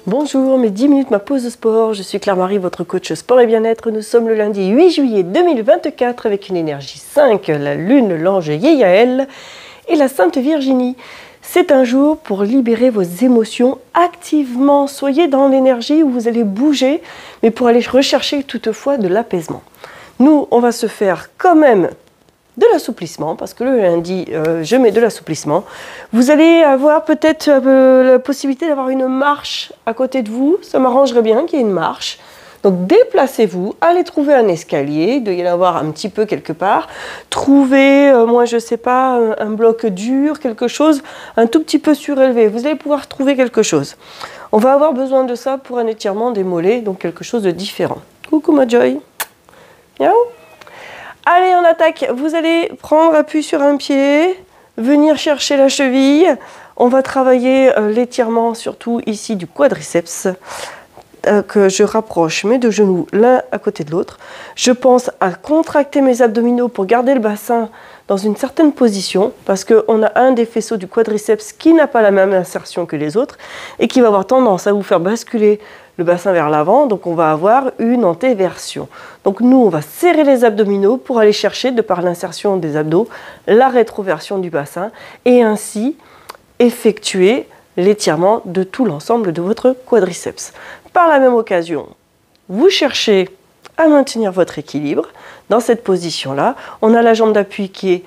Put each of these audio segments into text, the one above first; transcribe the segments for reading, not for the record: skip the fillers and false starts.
Bonjour, mes 10 minutes, ma pause de sport. Je suis Claire-Marie, votre coach sport et bien-être. Nous sommes le lundi 8 juillet 2024 avec une énergie 5, la lune, l'ange Yeyaël et la Sainte Virginie. C'est un jour pour libérer vos émotions activement. Soyez dans l'énergie où vous allez bouger, mais pour aller rechercher toutefois de l'apaisement. Nous, on va se faire quand même de l'assouplissement, parce que le lundi, je mets de l'assouplissement. Vous allez avoir peut-être la possibilité d'avoir une marche à côté de vous. Ça m'arrangerait bien qu'il y ait une marche. Donc déplacez-vous, allez trouver un escalier, il doit y en avoir un petit peu quelque part. Trouvez, moi je ne sais pas, un bloc dur, quelque chose un tout petit peu surélevé. Vous allez pouvoir trouver quelque chose. On va avoir besoin de ça pour un étirement des mollets, donc quelque chose de différent. Coucou ma Joy. Miaou. Allez, on attaque. Vous allez prendre appui sur un pied, venir chercher la cheville. On va travailler l'étirement, surtout ici du quadriceps, que je rapproche mes deux genoux l'un à côté de l'autre. Je pense à contracter mes abdominaux pour garder le bassin dans une certaine position, parce qu'on a un des faisceaux du quadriceps qui n'a pas la même insertion que les autres et qui va avoir tendance à vous faire basculer le bassin vers l'avant, donc on va avoir une antéversion. Donc nous, on va serrer les abdominaux pour aller chercher, de par l'insertion des abdos, la rétroversion du bassin et ainsi effectuer l'étirement de tout l'ensemble de votre quadriceps. Par la même occasion, vous cherchez à maintenir votre équilibre dans cette position-là. On a la jambe d'appui qui est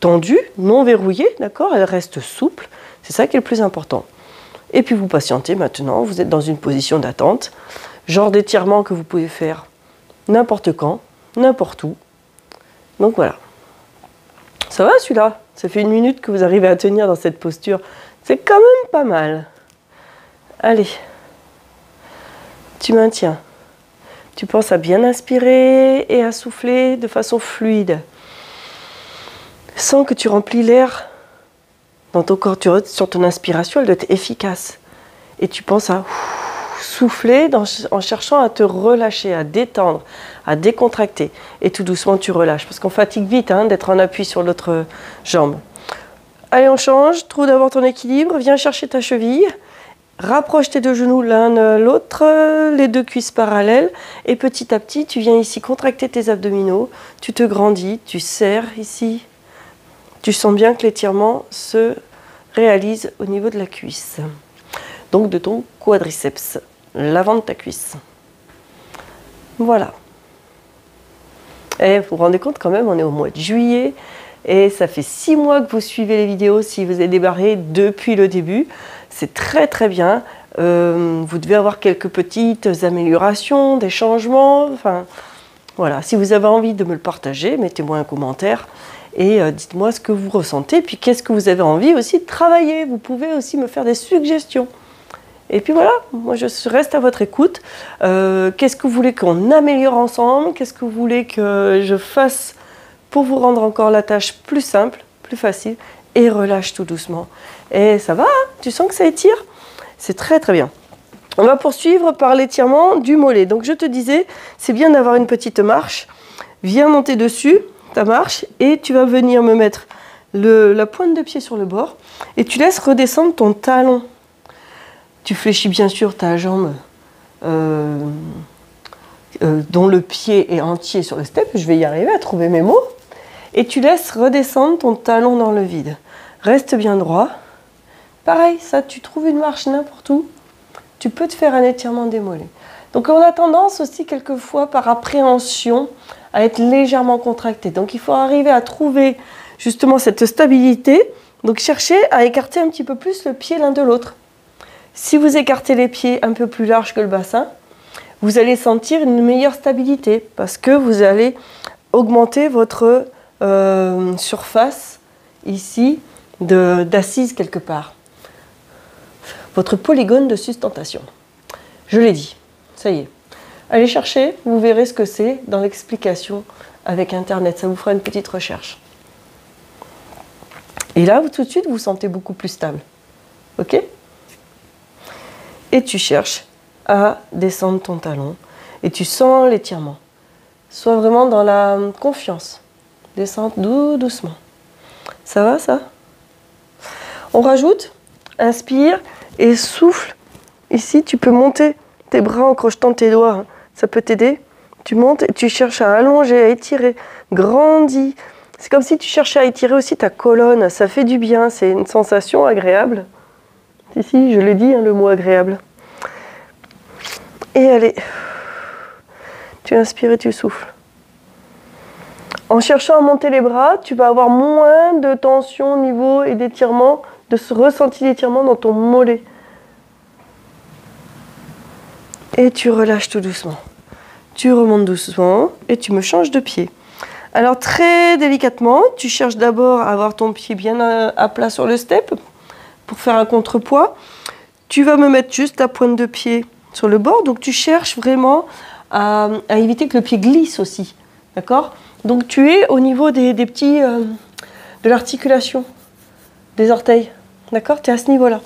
tendue, non verrouillée, d'accord? Elle reste souple, c'est ça qui est le plus important. Et puis vous patientez maintenant, vous êtes dans une position d'attente, genre d'étirement que vous pouvez faire n'importe quand, n'importe où. Donc voilà. Ça va celui-là? Ça fait 1 minute que vous arrivez à tenir dans cette posture. C'est quand même pas mal. Allez. Tu maintiens. Tu penses à bien inspirer et à souffler de façon fluide. Sens que tu remplis l'air dans ton corps, sur ton inspiration, elle doit être efficace. Et tu penses à souffler en cherchant à te relâcher, à détendre, à décontracter. Et tout doucement, tu relâches. Parce qu'on fatigue vite d'être en appui sur l'autre jambe. Allez, on change. Trouve d'abord ton équilibre. Viens chercher ta cheville. Rapproche tes deux genoux l'un l'autre, les deux cuisses parallèles. Et petit à petit, tu viens ici contracter tes abdominaux. Tu te grandis, tu serres ici. Tu sens bien que l'étirement se réalise au niveau de la cuisse. Donc de ton quadriceps, l'avant de ta cuisse. Voilà. Et vous vous rendez compte quand même, on est au mois de juillet. Et ça fait 6 mois que vous suivez les vidéos si vous avez démarré depuis le début. C'est très très bien. Vous devez avoir quelques petites améliorations, des changements. Enfin, voilà. Si vous avez envie de me le partager, mettez-moi un commentaire. Et dites-moi ce que vous ressentez, puis qu'est-ce que vous avez envie aussi de travailler. Vous pouvez aussi me faire des suggestions. Et puis voilà, moi je reste à votre écoute. Qu'est-ce que vous voulez qu'on améliore ensemble? Qu'est-ce que vous voulez que je fasse pour vous rendre encore la tâche plus simple, plus facile? Et relâche tout doucement. Et ça va, tu sens que ça étire? C'est très très bien. On va poursuivre par l'étirement du mollet. Donc je te disais, c'est bien d'avoir une petite marche. Viens monter dessus ta marche et tu vas venir me mettre la pointe de pied sur le bord et tu laisses redescendre ton talon. Tu fléchis bien sûr ta jambe dont le pied est entier sur le step. Je vais y arriver à trouver mes mots. Et tu laisses redescendre ton talon dans le vide. Reste bien droit. Pareil, ça, tu trouves une marche n'importe où. Tu peux te faire un étirement des mollets. Donc on a tendance aussi quelquefois par appréhension à être légèrement contracté. Donc il faut arriver à trouver justement cette stabilité. Donc cherchez à écarter un petit peu plus le pied l'un de l'autre. Si vous écartez les pieds un peu plus larges que le bassin, vous allez sentir une meilleure stabilité parce que vous allez augmenter votre surface ici d'assise quelque part. Votre polygone de sustentation. Je l'ai dit, ça y est. Allez chercher, vous verrez ce que c'est dans l'explication avec Internet. Ça vous fera une petite recherche. Et là, tout de suite, vous vous sentez beaucoup plus stable. Ok? Et tu cherches à descendre ton talon. Et tu sens l'étirement. Sois vraiment dans la confiance. Descends doucement. Ça va, ça? On rajoute, inspire et souffle. Ici, tu peux monter tes bras en crochetant tes doigts. Ça peut t'aider. Tu montes et tu cherches à allonger, à étirer. Grandis. C'est comme si tu cherchais à étirer aussi ta colonne. Ça fait du bien. C'est une sensation agréable. Ici, je le dis, hein, le mot agréable. Et allez. Tu inspires et tu souffles. En cherchant à monter les bras, tu vas avoir moins de tension au niveau et d'étirement, de ce ressenti d'étirement dans ton mollet. Et tu relâches tout doucement. Tu remontes doucement et tu me changes de pied. Alors très délicatement, tu cherches d'abord à avoir ton pied bien à plat sur le step pour faire un contrepoids. Tu vas me mettre juste la pointe de pied sur le bord. Donc tu cherches vraiment à éviter que le pied glisse aussi. D'accord ? Donc tu es au niveau des petits, de l'articulation des orteils, d'accord? Tu es à ce niveau-là.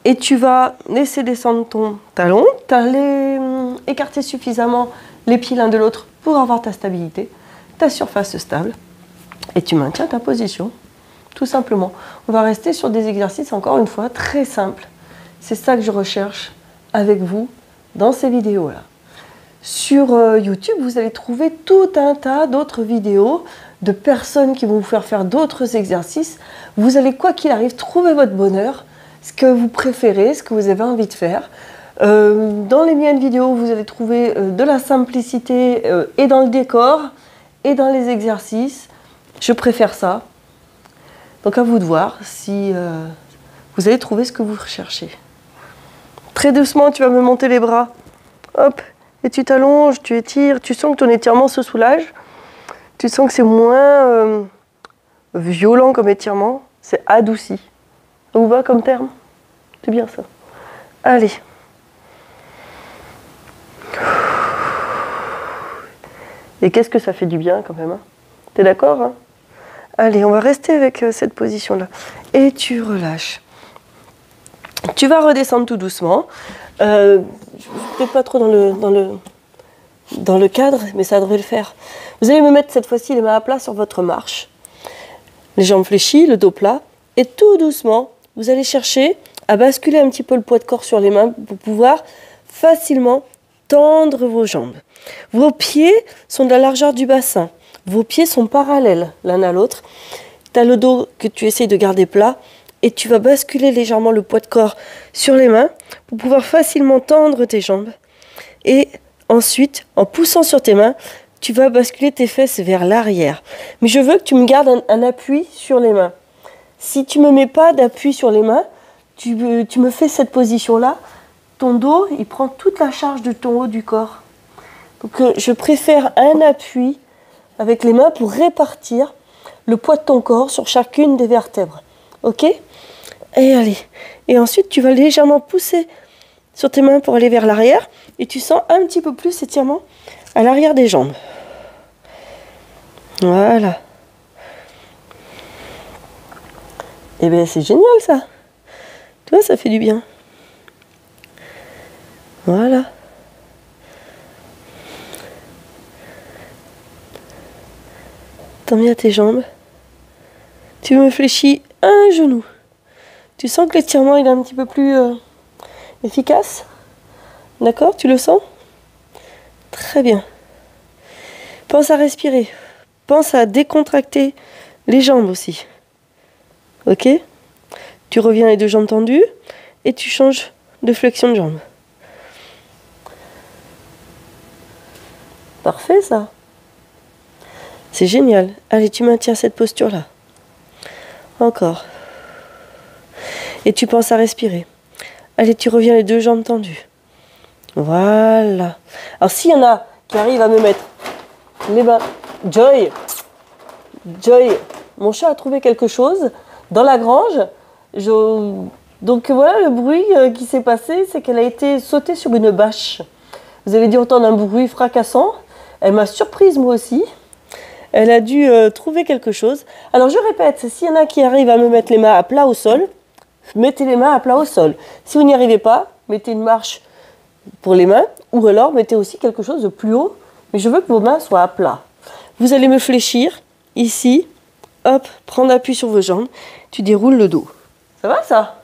Et tu vas laisser descendre ton talon, écarter suffisamment les pieds l'un de l'autre pour avoir ta stabilité, ta surface stable. Et tu maintiens ta position, tout simplement. On va rester sur des exercices, encore une fois, très simples. C'est ça que je recherche avec vous dans ces vidéos-là. Sur YouTube, vous allez trouver tout un tas d'autres vidéos de personnes qui vont vous faire d'autres exercices. Vous allez, quoi qu'il arrive, trouver votre bonheur, ce que vous préférez, ce que vous avez envie de faire. Dans les miennes vidéos, vous allez trouver de la simplicité et dans le décor et dans les exercices. Je préfère ça. Donc à vous de voir si vous allez trouver ce que vous recherchez. Très doucement, tu vas me monter les bras. Hop. Et tu t'allonges, tu étires, tu sens que ton étirement se soulage. Tu sens que c'est moins violent comme étirement, c'est adouci. Ça vous va comme terme? C'est bien ça. Allez. Et qu'est-ce que ça fait du bien quand même, hein? T'es d'accord, hein? Allez, on va rester avec cette position-là. Et tu relâches. Tu vas redescendre tout doucement. Peut-être pas trop dans le cadre, mais ça devrait le faire. Vous allez me mettre cette fois-ci les mains à plat sur votre marche. Les jambes fléchies, le dos plat. Et tout doucement, vous allez chercher à basculer un petit peu le poids de corps sur les mains pour pouvoir facilement tendre vos jambes. Vos pieds sont de la largeur du bassin. Vos pieds sont parallèles l'un à l'autre. Tu as le dos que tu essayes de garder plat. Et tu vas basculer légèrement le poids de corps sur les mains pour pouvoir facilement tendre tes jambes. Et ensuite, en poussant sur tes mains, tu vas basculer tes fesses vers l'arrière. Mais je veux que tu me gardes un appui sur les mains. Si tu ne me mets pas d'appui sur les mains, tu me fais cette position-là, ton dos, il prend toute la charge de ton haut du corps. Donc je préfère un appui avec les mains pour répartir le poids de ton corps sur chacune des vertèbres. Ok? Et allez. Et ensuite, tu vas légèrement pousser sur tes mains pour aller vers l'arrière. Et tu sens un petit peu plus étirement à l'arrière des jambes. Voilà. Et bien, c'est génial ça. Tu vois, ça fait du bien. Voilà. Tends bien tes jambes. Tu me fléchis un genou. Tu sens que l'étirement il est un petit peu plus efficace? D'accord? Tu le sens? Très bien. Pense à respirer. Pense à décontracter les jambes aussi. Ok? Tu reviens les deux jambes tendues et tu changes de flexion de jambes. Parfait ça. C'est génial. Allez, tu maintiens cette posture-là. Encore. Et tu penses à respirer. Allez, tu reviens les deux jambes tendues. Voilà. Alors, s'il y en a qui arrivent à me mettre les mains... Joy, mon chat a trouvé quelque chose dans la grange. Donc voilà, le bruit qui s'est passé, c'est qu'elle a été sautée sur une bâche. Vous avez dû entendre un bruit fracassant. Elle m'a surprise moi aussi. Elle a dû trouver quelque chose. Alors je répète, s'il y en a qui arrivent à me mettre les mains à plat au sol, mettez les mains à plat au sol. Si vous n'y arrivez pas, mettez une marche pour les mains, ou alors mettez aussi quelque chose de plus haut, mais je veux que vos mains soient à plat. Vous allez me fléchir, ici, hop, prendre appui sur vos jambes, tu déroules le dos. Ça va ça?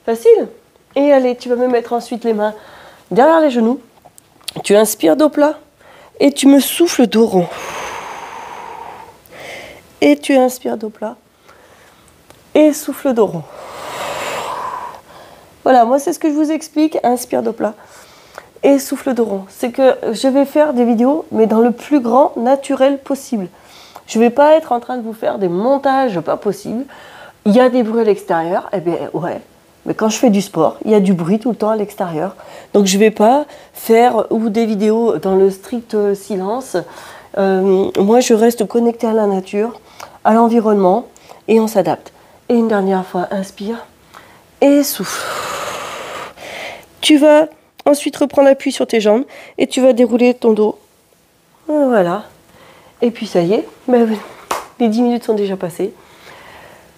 Facile? Et allez, tu vas me mettre ensuite les mains derrière les genoux. Tu inspires dos plat et tu me souffles dos rond. Et tu inspires dos plat et souffle dos rond. Voilà, moi c'est ce que je vous explique. Inspire dos plat et souffle dos rond. C'est que je vais faire des vidéos, mais dans le plus grand naturel possible. Je ne vais pas être en train de vous faire des montages pas possibles. Il y a des bruits à l'extérieur, eh bien ouais. Mais quand je fais du sport, il y a du bruit tout le temps à l'extérieur. Donc je ne vais pas faire des vidéos dans le strict silence. Moi je reste connectée à la nature, à l'environnement, et on s'adapte. Et une dernière fois, inspire et souffle. Tu vas ensuite reprendre appui sur tes jambes et tu vas dérouler ton dos. Voilà. Et puis ça y est, les 10 minutes sont déjà passées.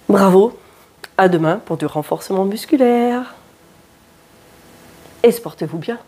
Bravo. À demain pour du renforcement musculaire. Et sportez-vous bien.